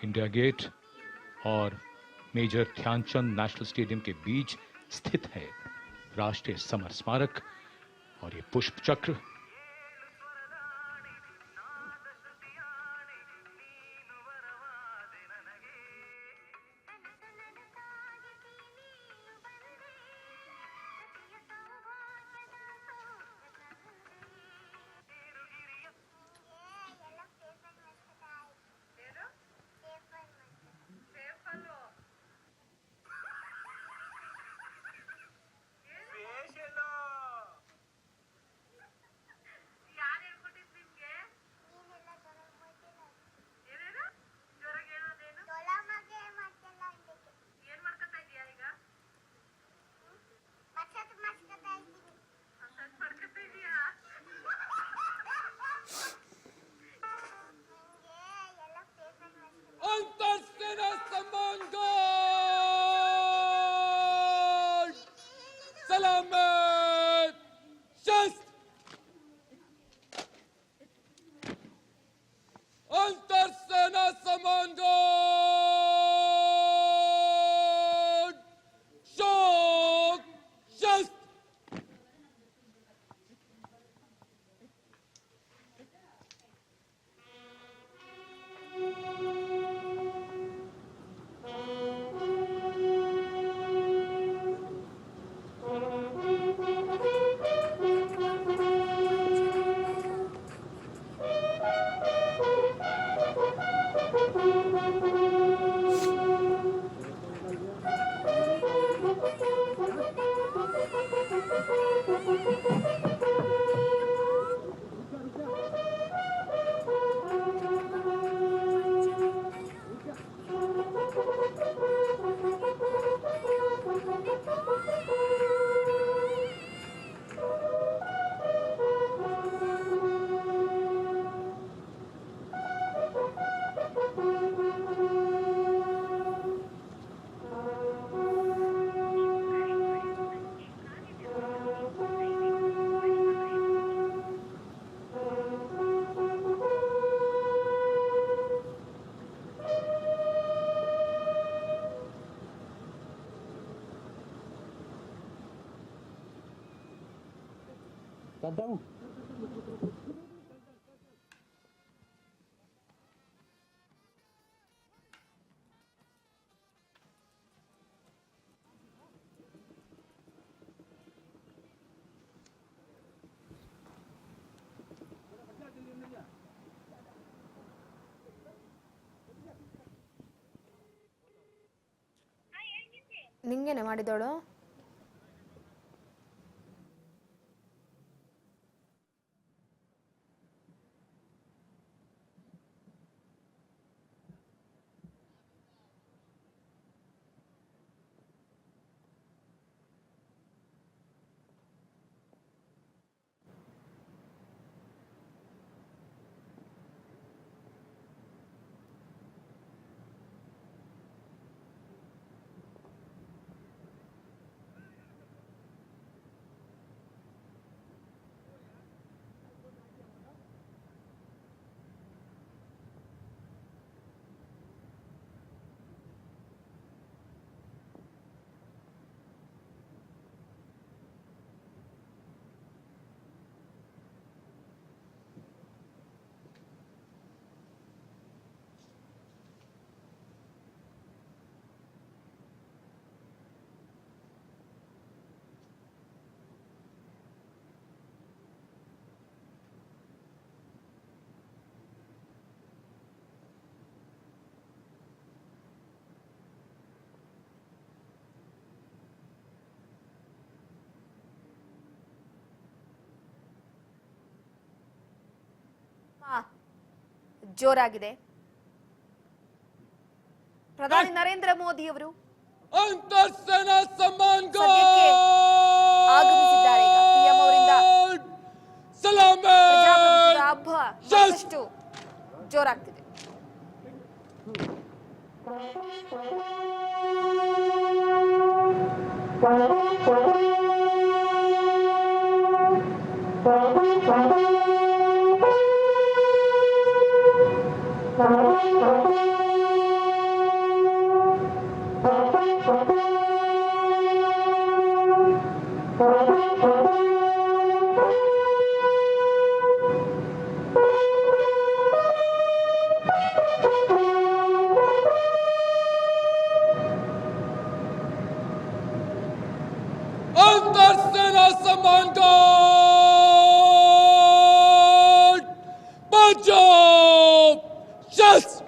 India gate और major Dhyanchand national stadium के बीच स्थित है राष्ट्रीय समर स्मारक और ये पुष्प चक्र ನಿಂಗೇನೆ ಮಾಡಿದೋಳು ಜೋರಾಗಿದೆ. ಪ್ರಧಾನಿ ನರೇಂದ್ರ ಮೋದಿ ಅವರು ಆಗಮಿಸಿದ್ದಾರೆ. ಈಗ ಪಿಎಂ ಅವರಿಂದ ಪ್ರಜಾಪ್ರಭುತ್ವದ ಹಬ್ಬ ಮತ್ತಷ್ಟು ಜೋರಾಗ್ತಿದೆ. Pancho! Just!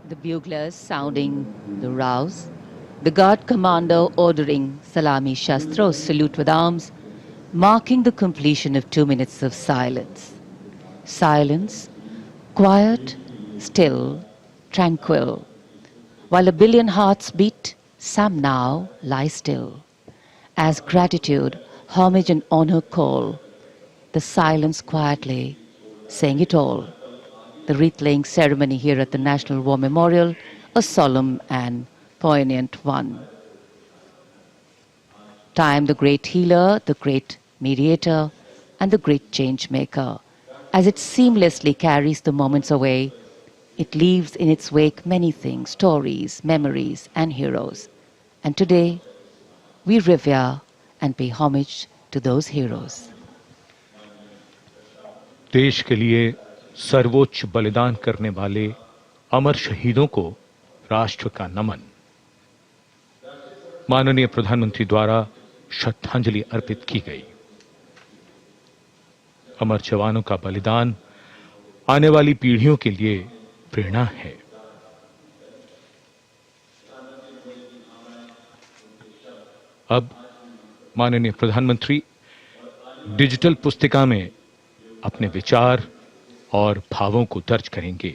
The buglers sounding the rouse, the guard commander ordering Salami Shastros, salute with arms, marking the completion of 2 minutes of silence. Silence, quiet, still, tranquil. While a billion hearts beat, some now lie still. As gratitude, homage and honor call, the silence quietly saying it all. The wreath-laying ceremony here at the National War Memorial, a solemn and poignant one. Time, the great healer, the great mediator, and the great change maker. As it seamlessly carries the moments away, it leaves in its wake many things, stories, memories, and heroes. And today, we revere and pay homage to those heroes. देश के लिए सर्वोच्च बलिदान करने वाले अमर शहीदों को राष्ट्र का नमन। माननीय प्रधानमंत्री द्वारा श्रद्धांजलि अर्पित की गई। अमर जवानों का बलिदान आने वाली पीढ़ियों के लिए प्रेरणा है। अब माननीय प्रधानमंत्री डिजिटल पुस्तिका में अपने विचार और भावों को दर्ज करेंगे।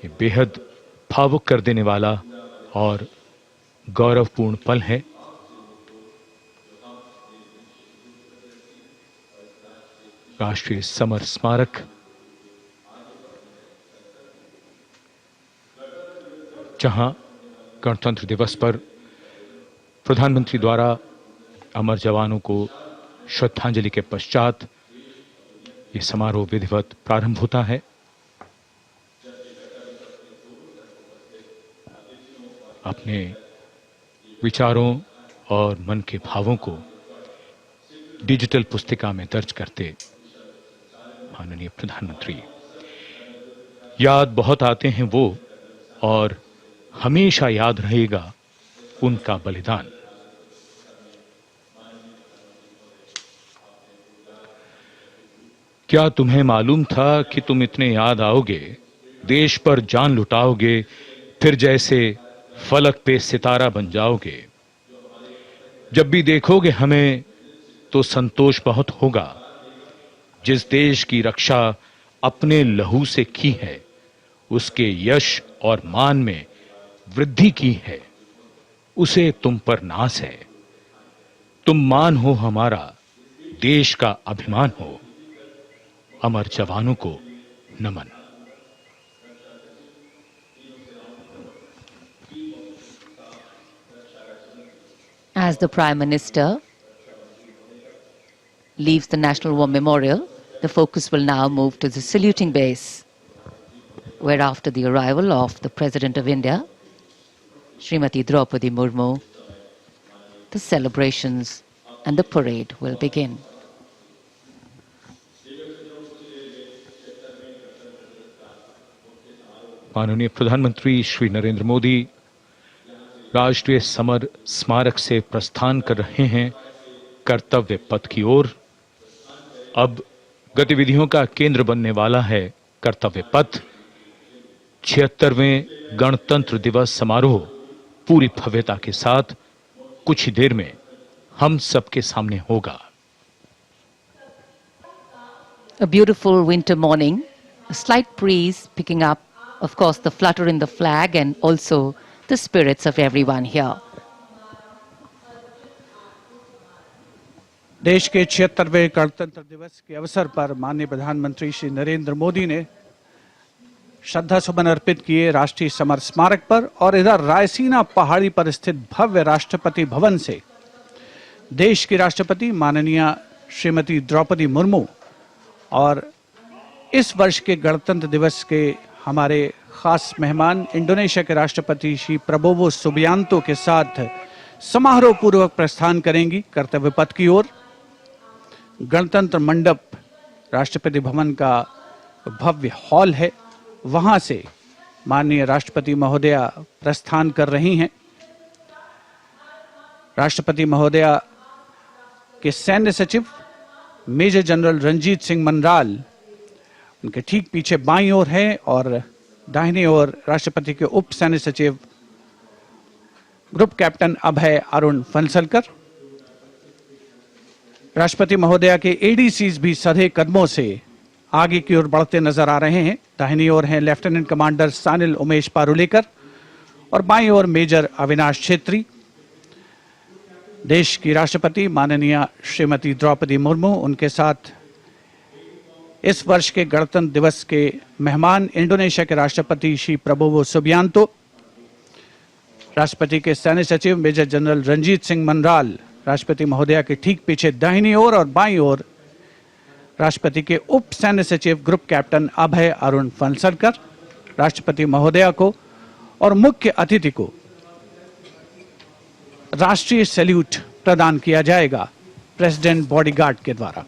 ये बेहद भावुक कर देने वाला और गौरवपूर्ण पल है। राष्ट्रीय समर स्मारक जहां गणतंत्र दिवस पर प्रधानमंत्री द्वारा अमर जवानों को श्रद्धांजलि के पश्चात ये समारोह विधिवत प्रारंभ होता है। अपने विचारों और मन के भावों को डिजिटल पुस्तिका में दर्ज करते माननीय प्रधानमंत्री, याद बहुत आते हैं वो और हमेशा याद रहेगा उनका बलिदान। क्या तुम्हें मालूम था कि तुम इतने याद आओगे, देश पर जान लुटाओगे, फिर जैसे फलक पे सितारा बन जाओगे। जब भी देखोगे हमें तो संतोष बहुत होगा। जिस देश की रक्षा अपने लहू से की है, उसके यश और मान में वृद्धि की है, उसे तुम पर नाज है। तुम मान हो हमारा, देश का अभिमान हो। अमर जवानों को नमन। As the Prime Minister leaves the National War Memorial, the focus will now move to the saluting base, where after the arrival of the President of India, Srimati Draupadi Murmu, the celebrations and the parade will begin. माननीय प्रधानमंत्री श्री नरेंद्र मोदी राष्ट्रीय summer स्मारक से प्रस्थान कर रहे हैं कर्तव्य पथ की ओर। अब गतिविधियों का केंद्र बनने वाला है कर्तव्य पथ। 76वें गणतंत्र दिवस समारोह पूरी भव्यता के साथ कुछ ही देर में हम सबके सामने होगा। A beautiful winter morning, a slight breeze picking up, of course, the flutter in the flag and also the spirits of everyone here. देश के 76वें गणतंत्र दिवस के अवसर पर माननीय प्रधानमंत्री श्री नरेंद्र मोदी ने श्रद्धा सुमन अर्पित किए राष्ट्रीय समर स्मारक पर और इधर रायसीना पहाड़ी पर स्थित भव्य राष्ट्रपति भवन से देश की राष्ट्रपति माननीय श्रीमती द्रौपदी मुर्मू और इस वर्ष के गणतंत्र दिवस के हमारे खास मेहमान इंडोनेशिया के राष्ट्रपति श्री प्रबोवो सुबियांतो के साथ समारोह पूर्वक प्रस्थान करेंगी कर्तव्य पथ की ओर। गणतंत्र मंडप राष्ट्रपति भवन का भव्य हॉल है, वहां से माननीय राष्ट्रपति महोदया प्रस्थान कर रही हैं। राष्ट्रपति महोदया के सैन्य सचिव मेजर जनरल रंजीत सिंह मनराल उनके ठीक पीछे बाईं ओर हैं और दाहिनी ओर राष्ट्रपति के उप सैन्य सचिव ग्रुप कैप्टन अभय अरुण फनसलकर। राष्ट्रपति महोदया के एडीसीज भी सधे कदमों से आगे की ओर बढ़ते नजर आ रहे हैं। दाहिनी ओर हैं लेफ्टिनेंट कमांडर सानिल उमेश पारुलेकर और बाईं ओर मेजर अविनाश छेत्री। देश की राष्ट्रपति माननीय श्रीमती द्रौपदी मुर्मू, उनके साथ इस वर्ष के गणतंत्र दिवस के मेहमान इंडोनेशिया के राष्ट्रपति श्री प्रबोवो सुबियांतो, राष्ट्रपति के सैन्य सचिव मेजर जनरल रंजीत सिंह मनराल, राष्ट्रपति महोदया के ठीक पीछे दाहिनी ओर और बाईं ओर राष्ट्रपति के उप सैन्य सचिव ग्रुप कैप्टन अभय अरुण फनसलकर। राष्ट्रपति महोदया को और मुख्य अतिथि को राष्ट्रीय सैल्यूट प्रदान किया जाएगा प्रेसिडेंट बॉडीगार्ड के द्वारा।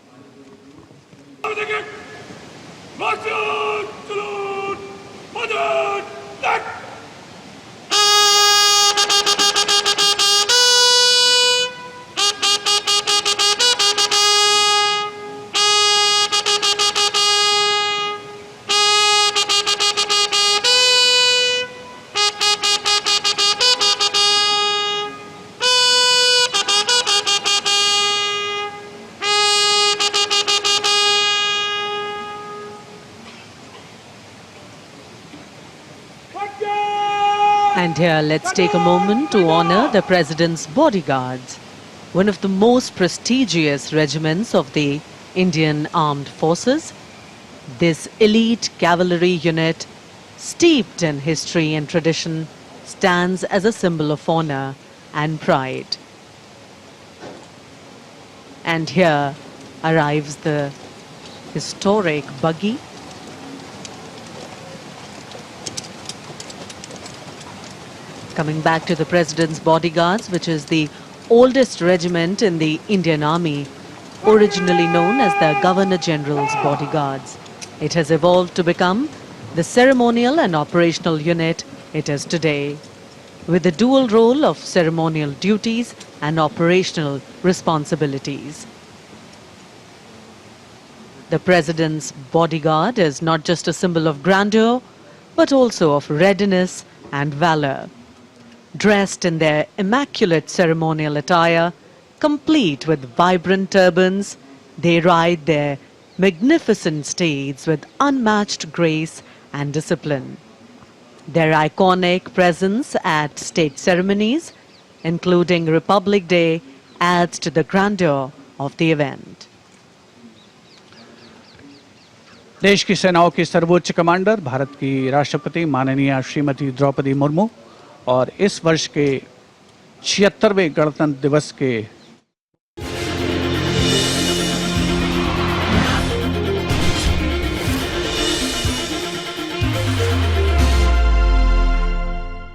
And here, let's take a moment to honor the President's bodyguards, one of the most prestigious regiments of the Indian Armed Forces. This elite cavalry unit, steeped in history and tradition, stands as a symbol of honor and pride. And here arrives the historic buggy. Coming back to the President's Bodyguards, which is the oldest regiment in the Indian Army, originally known as the Governor General's Bodyguards. It has evolved to become the ceremonial and operational unit it is today, with the dual role of ceremonial duties and operational responsibilities. The President's Bodyguard is not just a symbol of grandeur, but also of readiness and valor. Dressed in their immaculate ceremonial attire, complete with vibrant turbans, they ride their magnificent steeds with unmatched grace and discipline. Their iconic presence at state ceremonies, including Republic Day, adds to the grandeur of the event. देश की सेनाओं की सर्वोच्च commander Bharat की राष्ट्रपति माननीय श्रीमती द्रौपदी मुर्मू और इस वर्ष के 76वें गणतंत्र दिवस के